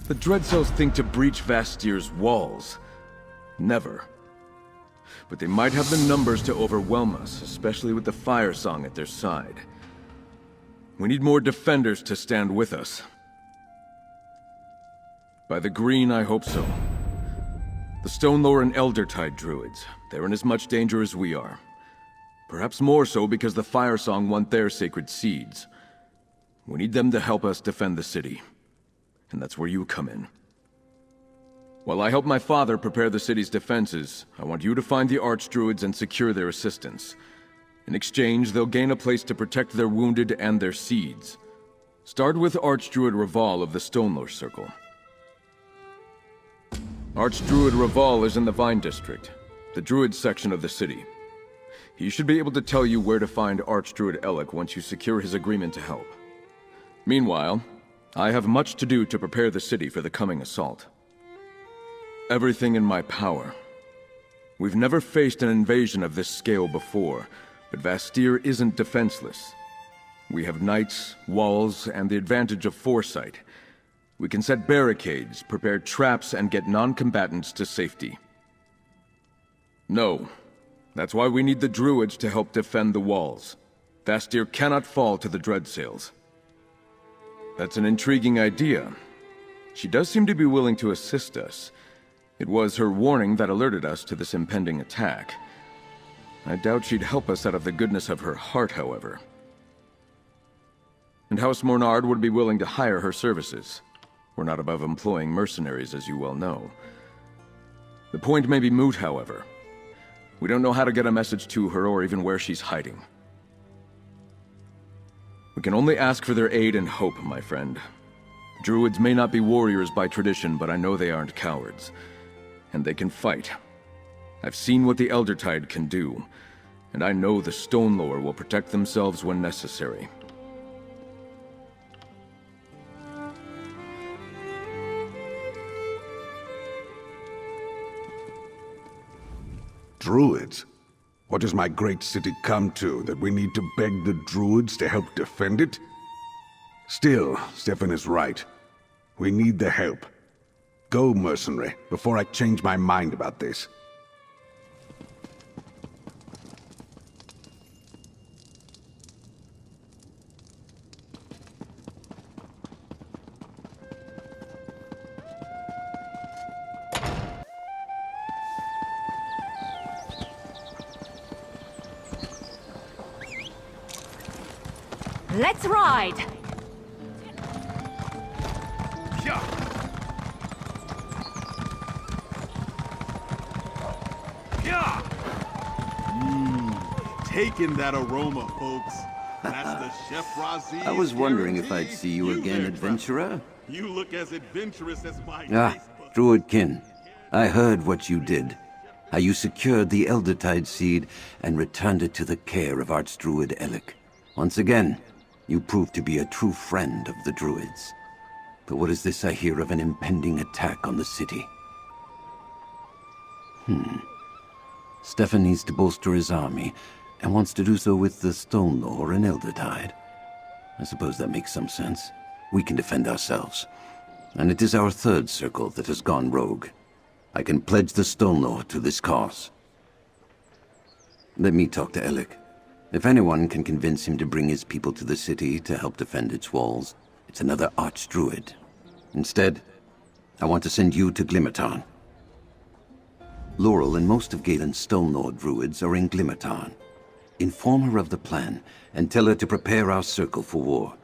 The Dreadsails think to breach Vastyr's walls. Never. But they might have the numbers to overwhelm us, especially with the Firesong at their side. We need more defenders to stand with us. By the green, I hope so. The Stonelore and Eldertide druids, they're in as much danger as we are. Perhaps more so because the Firesong want their sacred seeds. We need them to help us defend the city. And that's where you come in. While I help my father prepare the city's defenses, I want you to find the archdruids and secure their assistance. In exchange, they'll gain a place to protect their wounded and their seeds. Start with Archdruid Raval of the Stonelore Circle. Archdruid Raval is in the Vine District, the druid section of the city. He should be able to tell you where to find Archdruid Elec once you secure his agreement to help. Meanwhile, I have much to do to prepare the city for the coming assault. Everything in my power. We've never faced an invasion of this scale before, but Vastyr isn't defenseless. We have knights, walls, and the advantage of foresight. We can set barricades, prepare traps, and get non-combatants to safety. No. That's why we need the druids to help defend the walls. Vastyr cannot fall to the Dreadsails. That's an intriguing idea. She does seem to be willing to assist us. It was her warning that alerted us to this impending attack. I doubt she'd help us out of the goodness of her heart, however. And House Mornard would be willing to hire her services. We're not above employing mercenaries, as you well know. The point may be moot, however. We don't know how to get a message to her or even where she's hiding. We can only ask for their aid and hope, my friend. Druids may not be warriors by tradition, but I know they aren't cowards. And they can fight. I've seen what the Eldertide can do, and I know the Stonelore will protect themselves when necessary. Druids? What does my great city come to, that we need to beg the druids to help defend it? Still, Stefan is right. We need the help. Go, mercenary, before I change my mind about this. Let's ride! Taking that aroma, folks. That's the Chef Razi. I was wondering if I'd see you again, adventurer. You look as adventurous as my Ah, Druidkin. I heard what you did. How you secured the Eldertide seed and returned it to the care of Archdruid Elec. Once again, you proved to be a true friend of the druids. But what is this I hear of an impending attack on the city? Stefan needs to bolster his army, and wants to do so with the Stonelore and Eldertide. I suppose that makes some sense. We can defend ourselves. And it is our third circle that has gone rogue. I can pledge the Stonelore to this cause. Let me talk to Elec. If anyone can convince him to bring his people to the city to help defend its walls, it's another archdruid. Instead, I want to send you to Glimmertown. Laurel and most of Galen's Stonelore druids are in Glimmertown. Inform her of the plan, and tell her to prepare our circle for war.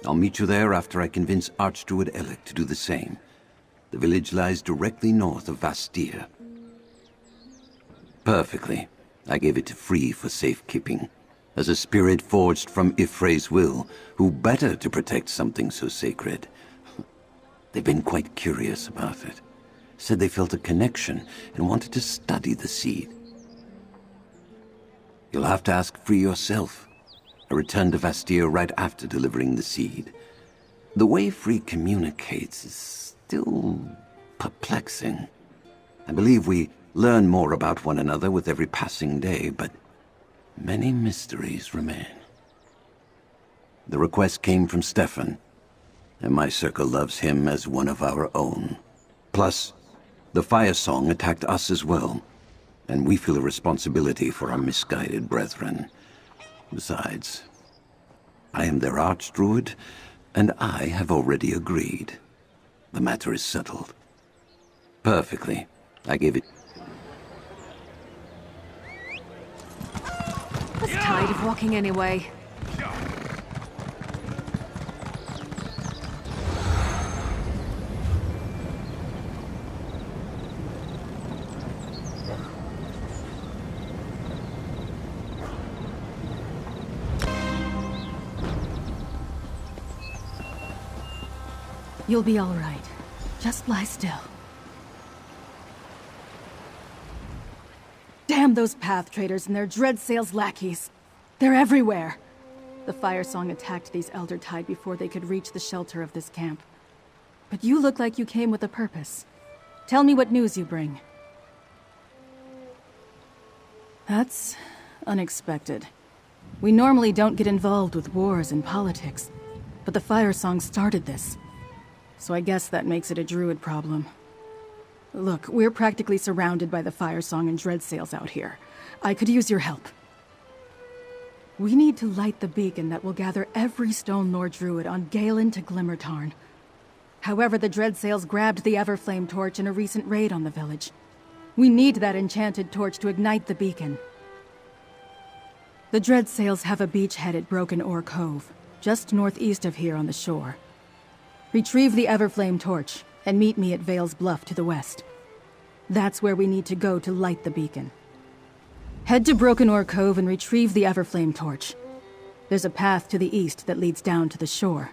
I'll meet you there after I convince Archdruid Elec to do the same. The village lies directly north of Vastyr. Perfectly. I gave it to Free for safekeeping. As a spirit forged from Ifre's will, who better to protect something so sacred? They've been quite curious about it. Said they felt a connection and wanted to study the seed. You'll have to ask Free yourself. I returned to Vastyr right after delivering the seed. The way Free communicates is still perplexing. I believe we learn more about one another with every passing day, but many mysteries remain. The request came from Stefan. and my circle loves him as one of our own. Plus, the Firesong attacked us as well, and we feel a responsibility for our misguided brethren. Besides, I am their archdruid, and I have already agreed. The matter is settled. Perfectly. I gave it... I was tired of walking anyway. You'll be all right. Just lie still. Damn those path traders and their Dreadsails lackeys. They're everywhere. The Firesong attacked these Eldertide before they could reach the shelter of this camp. But you look like you came with a purpose. Tell me what news you bring. That's unexpected. We normally don't get involved with wars and politics, but the Firesong started this. So I guess that makes it a druid problem. Look, we're practically surrounded by the Firesong and Dreadsails out here. I could use your help. We need to light the beacon that will gather every Stonelore druid on Galen to Glimmertarn. However, the Dreadsails grabbed the Everflame torch in a recent raid on the village. We need that enchanted torch to ignite the beacon. The Dreadsails have a beachhead at Broken Oar Cove, just northeast of here on the shore. Retrieve the Everflame torch, and meet me at Vale's Bluff to the west. That's where we need to go to light the beacon. Head to Broken Oar Cove and retrieve the Everflame torch. There's a path to the east that leads down to the shore.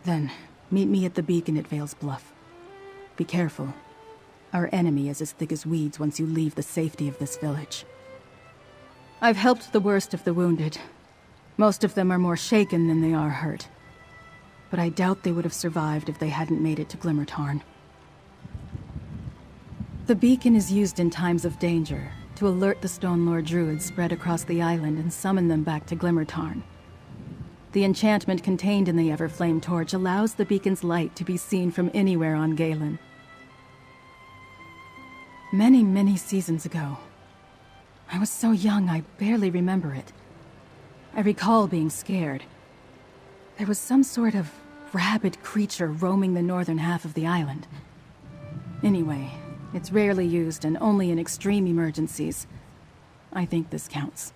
Then, meet me at the beacon at Vale's Bluff. Be careful. Our enemy is as thick as weeds once you leave the safety of this village. I've helped the worst of the wounded. Most of them are more shaken than they are hurt. But I doubt they would have survived if they hadn't made it to Glimmertarn. The beacon is used in times of danger to alert the Stonelore druids spread across the island and summon them back to Glimmertarn. The enchantment contained in the Everflame torch allows the beacon's light to be seen from anywhere on Galen. Many, many seasons ago. I was so young I barely remember it. I recall being scared. There was some sort of rabid creature roaming the northern half of the island. Anyway, it's rarely used and only in extreme emergencies. I think this counts.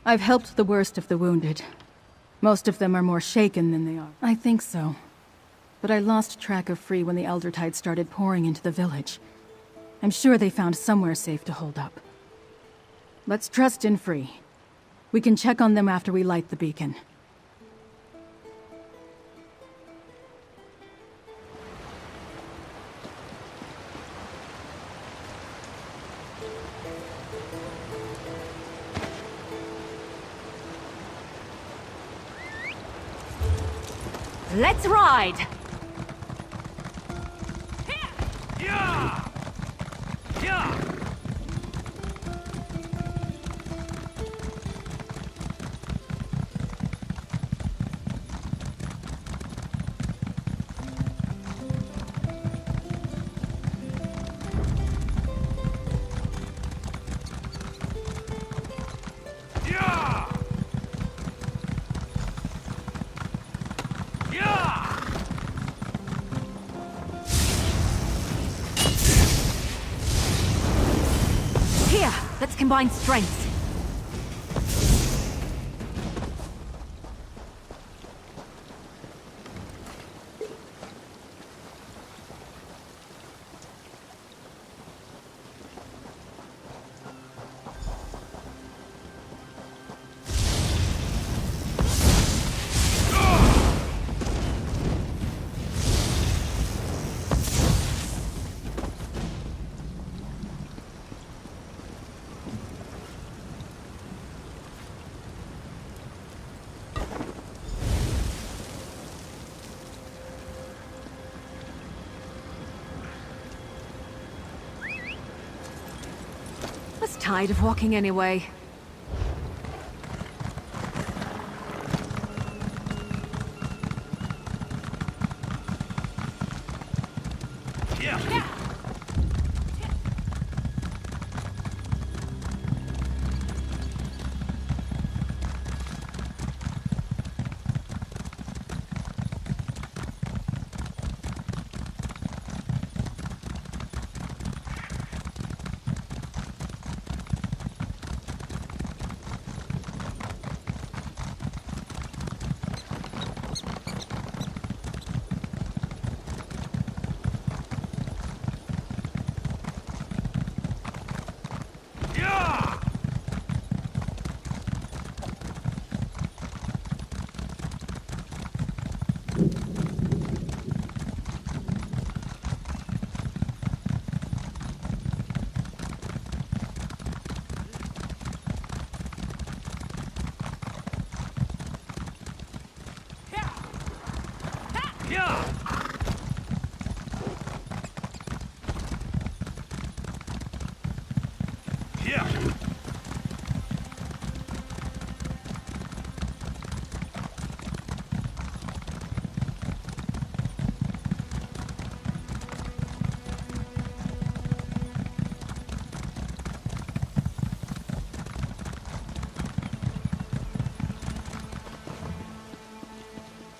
I've helped the worst of the wounded. Most of them are more shaken than they are. I think so. But I lost track of Free when the Eldertide started pouring into the village. I'm sure they found somewhere safe to hold up. Let's trust in Free. We can check on them after we light the beacon. Let's ride! Yeah! Yeah! Here, let's combine strengths. I was tired of walking anyway.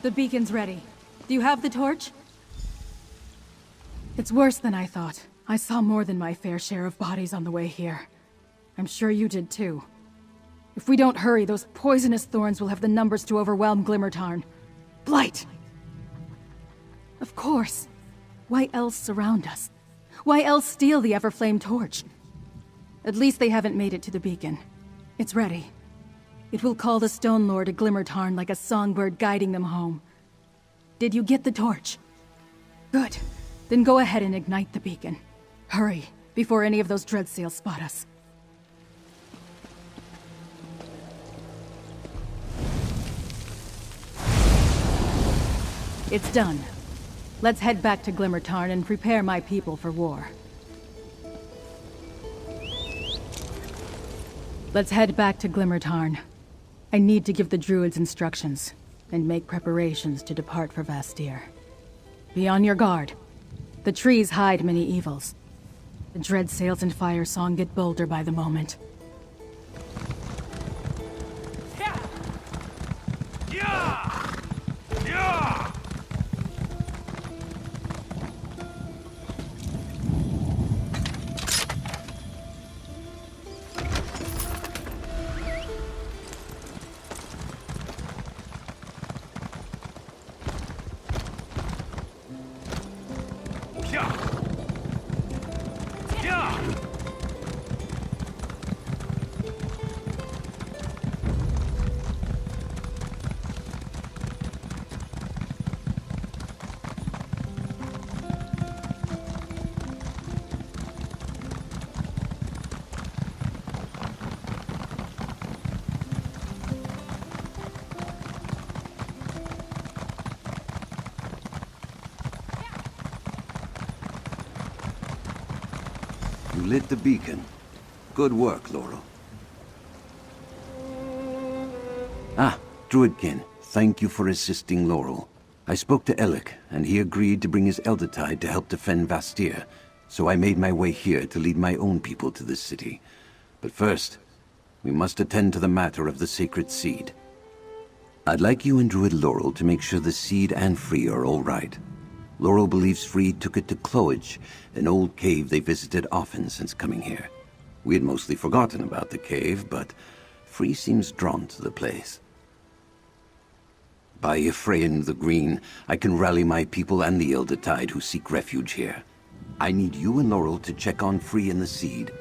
The beacon's ready. Do you have the torch? It's worse than I thought. I saw more than my fair share of bodies on the way here. I'm sure you did too. If we don't hurry, those poisonous thorns will have the numbers to overwhelm Glimmertarn. Blight! Of course. Why else surround us? Why else steal the Everflame torch? At least they haven't made it to the beacon. It's ready. It will call the Stonelore to Glimmertarn like a songbird guiding them home. Did you get the torch? Good. Then go ahead and ignite the beacon. Hurry, before any of those Dreadsails spot us. It's done. Let's head back to Glimmertarn and prepare my people for war. Let's head back to Glimmertarn. I need to give the druids instructions, and make preparations to depart for Vastyr. Be on your guard. The trees hide many evils. The Dreadsails and Firesong get bolder by the moment. You lit the beacon. Good work, Laurel. Ah, Druidkin, thank you for assisting Laurel. I spoke to Elec, and he agreed to bring his Eldertide to help defend Vastyr, so I made my way here to lead my own people to this city. But first, we must attend to the matter of the sacred seed. I'd like you and Druid Laurel to make sure the seed and Free are all right. Laurel believes Free took it to Cloage, an old cave they visited often since coming here. We had mostly forgotten about the cave, but Free seems drawn to the place. By Ephraim the Green, I can rally my people and the Eldertide who seek refuge here. I need you and Laurel to check on Free and the seed.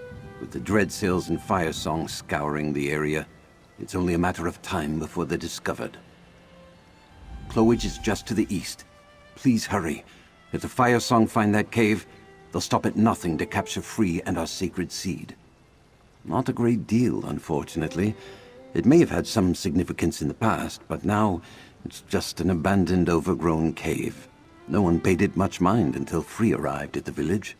With the Dreadsails and Firesong scouring the area, it's only a matter of time before they're discovered. Cloage is just to the east. Please hurry. If the Firesong find that cave, they'll stop at nothing to capture Free and our sacred seed. Not a great deal, unfortunately. It may have had some significance in the past, but now it's just an abandoned, overgrown cave. No one paid it much mind until Free arrived at the village.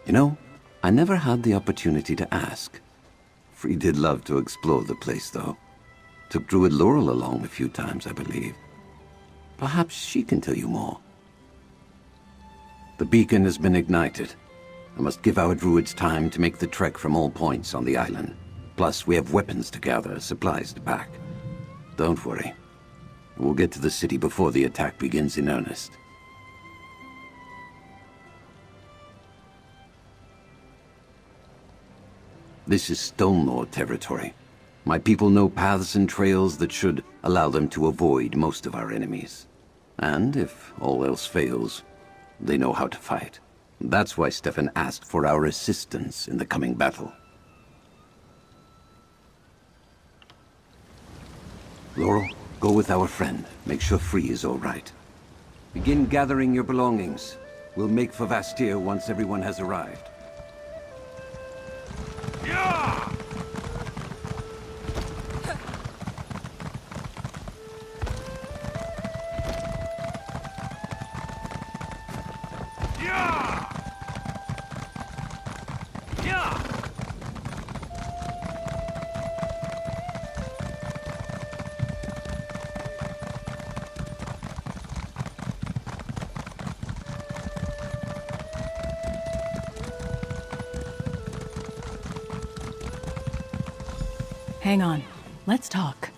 You know, I never had the opportunity to ask. Free did love to explore the place, though. Took Druid Laurel along a few times, I believe. Perhaps she can tell you more. The beacon has been ignited. I must give our druids time to make the trek from all points on the island. Plus, we have weapons to gather, supplies to pack. Don't worry. We'll get to the city before the attack begins in earnest. This is Stonelore territory. My people know paths and trails that should allow them to avoid most of our enemies. And if all else fails, they know how to fight. That's why Stefan asked for our assistance in the coming battle. Laurel, go with our friend. Make sure Free is all right. Begin gathering your belongings. We'll make for Vastyr once everyone has arrived. Yeah! Yeah! Yeah! Hang on. Let's talk.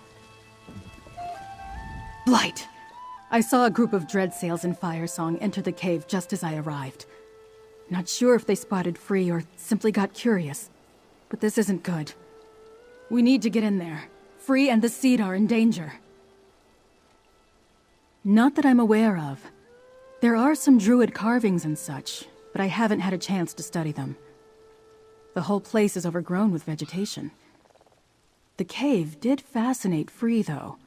Blight! I saw a group of Dreadsails and Firesong enter the cave just as I arrived. Not sure if they spotted Free or simply got curious. But this isn't good. We need to get in there. Free and the Seed are in danger. Not that I'm aware of. There are some druid carvings and such, but I haven't had a chance to study them. The whole place is overgrown with vegetation. The cave did fascinate Free, though.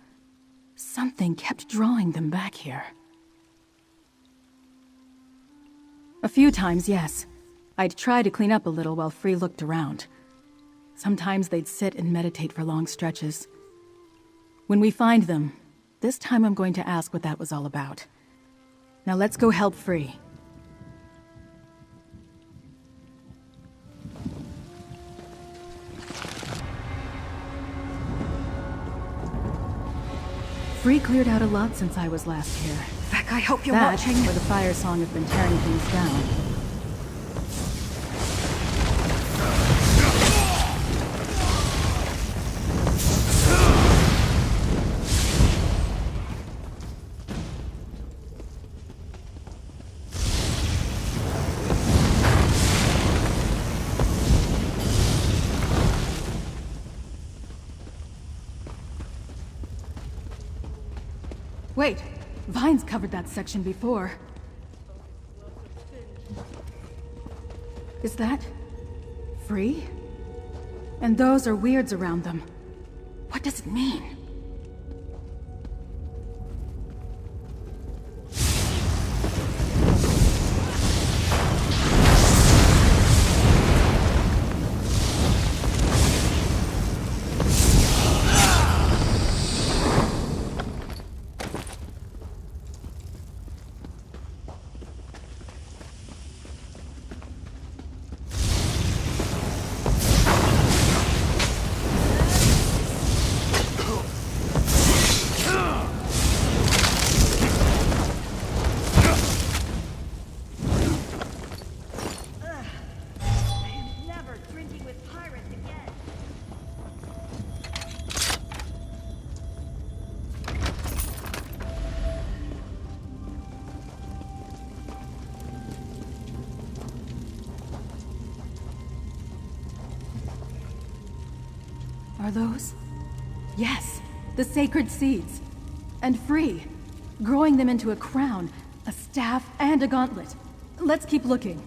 Something kept drawing them back here. A few times, yes. I'd try to clean up a little while Free looked around. Sometimes they'd sit and meditate for long stretches. When we find them, this time I'm going to ask what that was all about. Now let's go help Free. Free cleared out a lot since I was last here. Beck, I hope you're That, watching. where the Firesong have been tearing things down. Wait, Vines covered that section before. Is that Free? And those are weirds around them. What does it mean? Are those? Yes, the sacred seeds. And Free, growing them into a crown, a staff, and a gauntlet. Let's keep looking.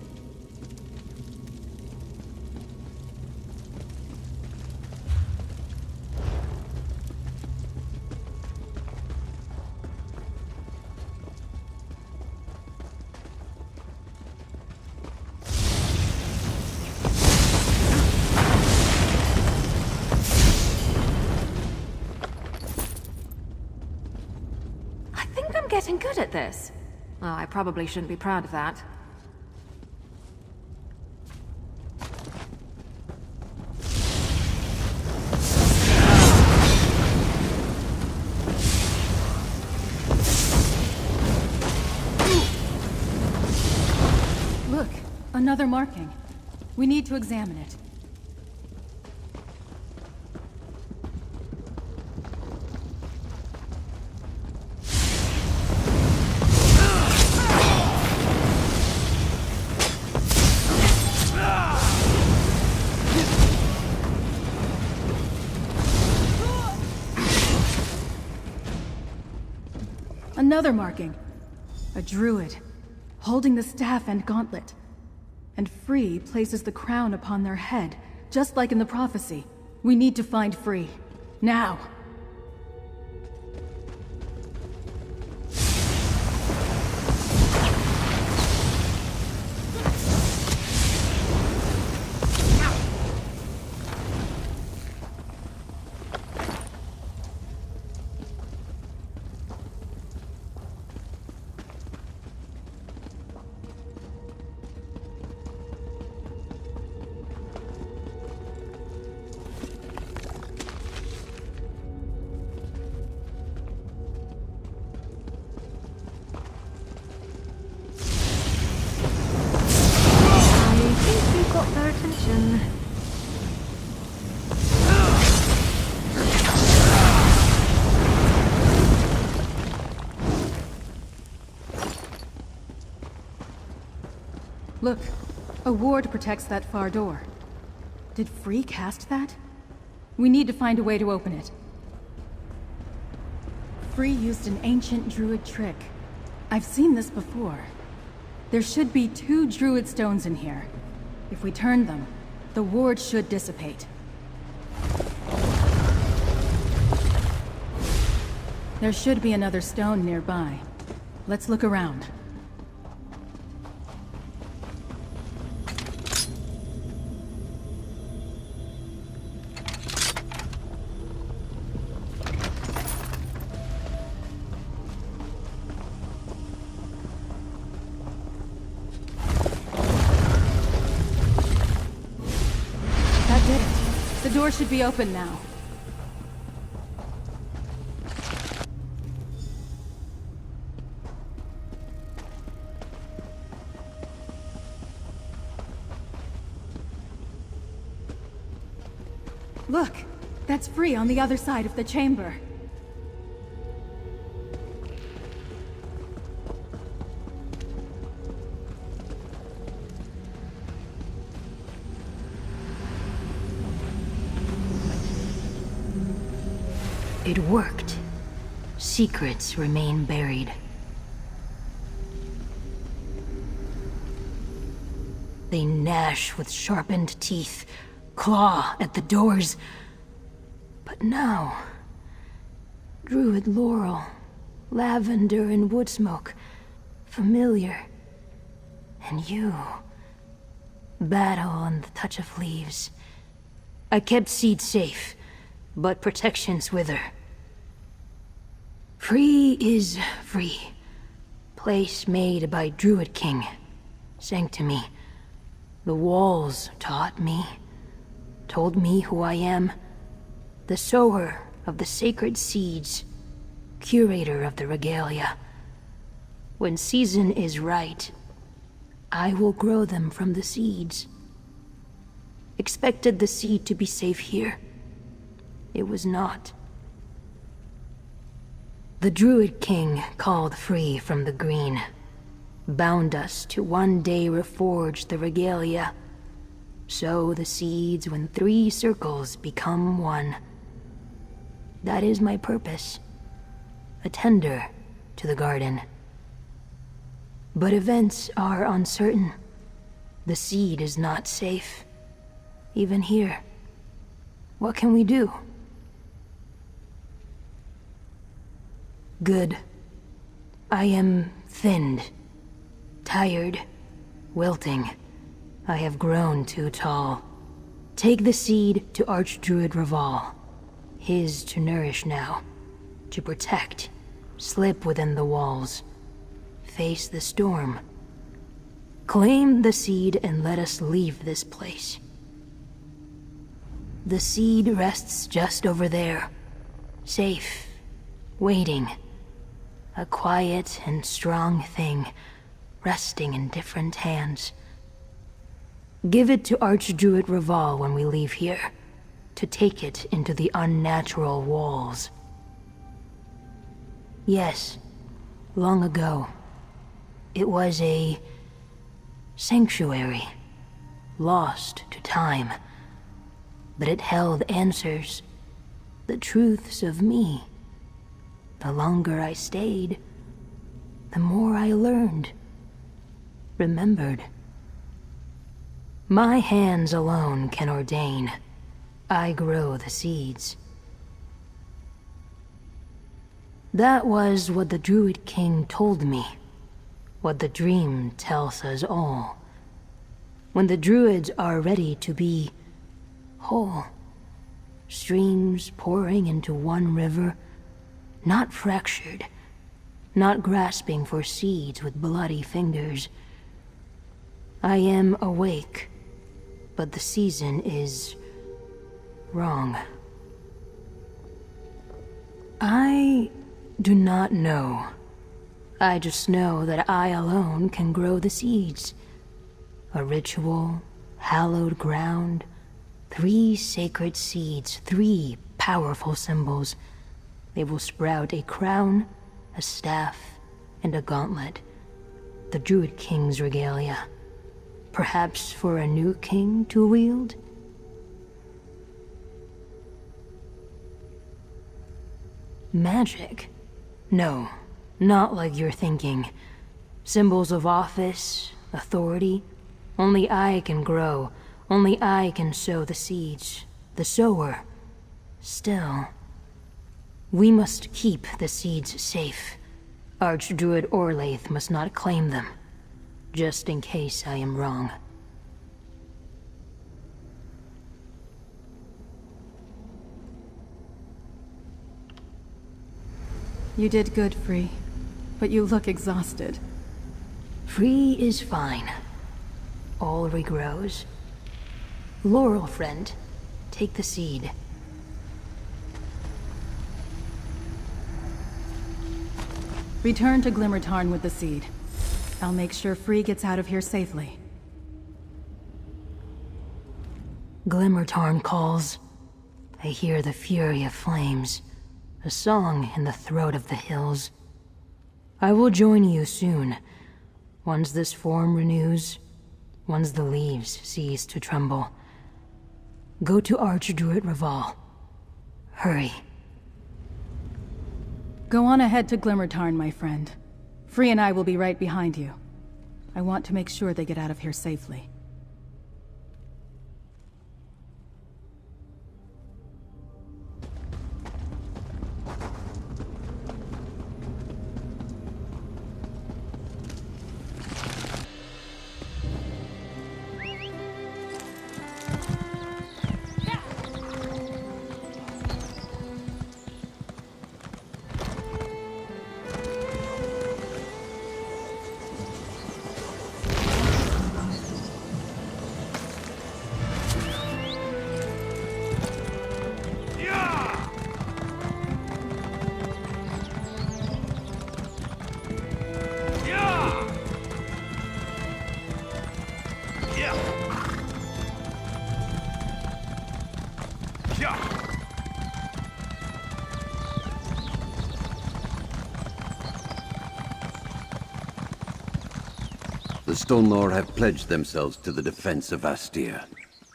Getting good at this. Well, I probably shouldn't be proud of that. Another marking. We need to examine it. Another marking. A druid, holding the staff and gauntlet. And Free places the crown upon their head, just like in the prophecy. We need to find Free. Now! Got their attention. Look, a ward protects that far door. Did Free cast that? We need to find a way to open it. Free used an ancient druid trick. I've seen this before. There should be 2 druid stones in here. If we turn them, the ward should dissipate. There should be another stone nearby. Let's look around. That did it. The door should be open now. Look, that's Free on the other side of the chamber. It worked. Secrets remain buried. They gnash with sharpened teeth, claw at the doors. But now, druid laurel, lavender and wood smoke, familiar. And you, battle and the touch of leaves. I kept seed safe, but protections wither. Free is free. Place made by Druid King. Sanctity. The walls taught me. Told me who I am. The sower of the sacred seeds. Curator of the regalia. When season is right, I will grow them from the seeds. Expected the seed to be safe here. It was not. The Druid King called Free from the green. Bound us to one day reforge the regalia. Sow the seeds when 3 circles become one. That is my purpose. A tender to the garden. But events are uncertain. The seed is not safe. Even here. What can we do? Good. I am thinned, tired, wilting. I have grown too tall. Take the seed to Archdruid Raval. His to nourish now. To protect. Slip within the walls. Face the storm. Claim the seed and let us leave this place. The seed rests just over there. Safe. Waiting. A quiet and strong thing, resting in different hands. Give it to Archdruid Raval when we leave here, to take it into the unnatural walls. Yes, long ago, it was a sanctuary, lost to time, but it held answers, the truths of me. The longer I stayed, the more I learned, remembered. My hands alone can ordain. I grow the seeds. That was what the Druid King told me, what the dream tells us all. When the Druids are ready to be whole, streams pouring into one river, not fractured, not grasping for seeds with bloody fingers. I am awake, but the season is wrong. I do not know. I just know that I alone can grow the seeds. A ritual, hallowed ground, 3 sacred seeds, 3 powerful symbols. They will sprout a crown, a staff, and a gauntlet. The Druid King's regalia. Perhaps for a new king to wield? Magic? No, not like you're thinking. Symbols of office, authority. Only I can grow. Only I can sow the seeds. The sower. Still, we must keep the seeds safe. Archdruid Orlaith must not claim them. Just in case I am wrong. You did good, Free. But you look exhausted. Free is fine. All regrows. Laurel, friend. Take the seed. Return to Glimmertarn with the seed. I'll make sure Free gets out of here safely. Glimmertarn calls. I hear the fury of flames. A song in the throat of the hills. I will join you soon. Once this form renews. Once the leaves cease to tremble. Go to Archdruid Raval. Hurry. Go on ahead to Glimmertarn, my friend. Free and I will be right behind you. I want to make sure they get out of here safely. The Stonelore have pledged themselves to the defense of Vastyr.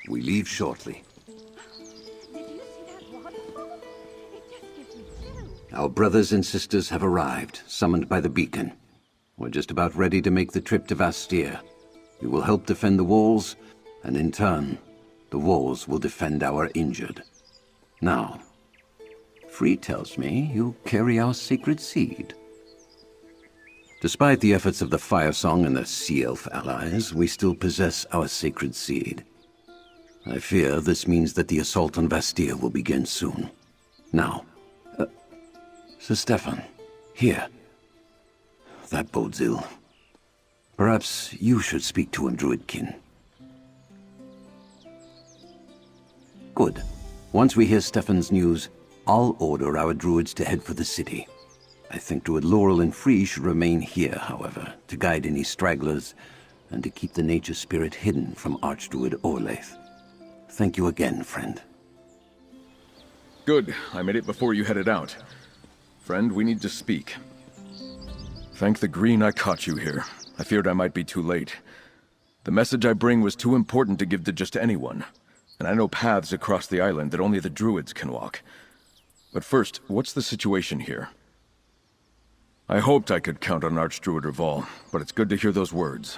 We leave shortly. Our brothers and sisters have arrived, summoned by the beacon. We're just about ready to make the trip to Vastyr. We will help defend the walls, and in turn, the walls will defend our injured. Now, Free tells me you carry our sacred seed. Despite the efforts of the Firesong and the Sea Elf allies, we still possess our sacred seed. I fear this means that the assault on Vastyr will begin soon. Now, Sir Stefan, here. That bodes ill. Perhaps you should speak to him, Druidkin. Good. Once we hear Stefan's news, I'll order our druids to head for the city. I think Druid Laurel and Free should remain here, however, to guide any stragglers and to keep the nature spirit hidden from Archdruid Orlaith. Thank you again, friend. Good. I made it before you headed out. Friend, we need to speak. Thank the Green I caught you here. I feared I might be too late. The message I bring was too important to give to just anyone, and I know paths across the island that only the druids can walk. But first, what's the situation here? I hoped I could count on Archdruid Reval, but it's good to hear those words.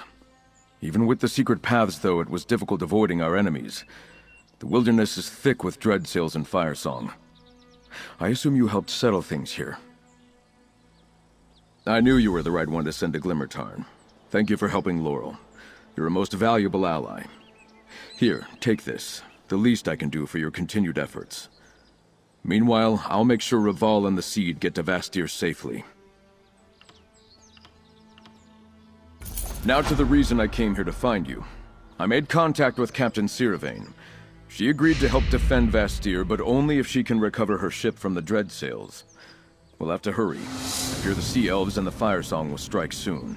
Even with the secret paths, though, it was difficult avoiding our enemies. The wilderness is thick with Dreadsails and Firesong. I assume you helped settle things here. I knew you were the right one to send to Glimmertarn. Thank you for helping Laurel. You're a most valuable ally. Here, take this. The least I can do for your continued efforts. Meanwhile, I'll make sure Reval and the Seed get to Vastyr safely. Now to the reason I came here to find you. I made contact with Captain Siravain. She agreed to help defend Vastyr, but only if she can recover her ship from the Dreadsails. We'll have to hurry. I fear the Sea Elves and the Firesong will strike soon.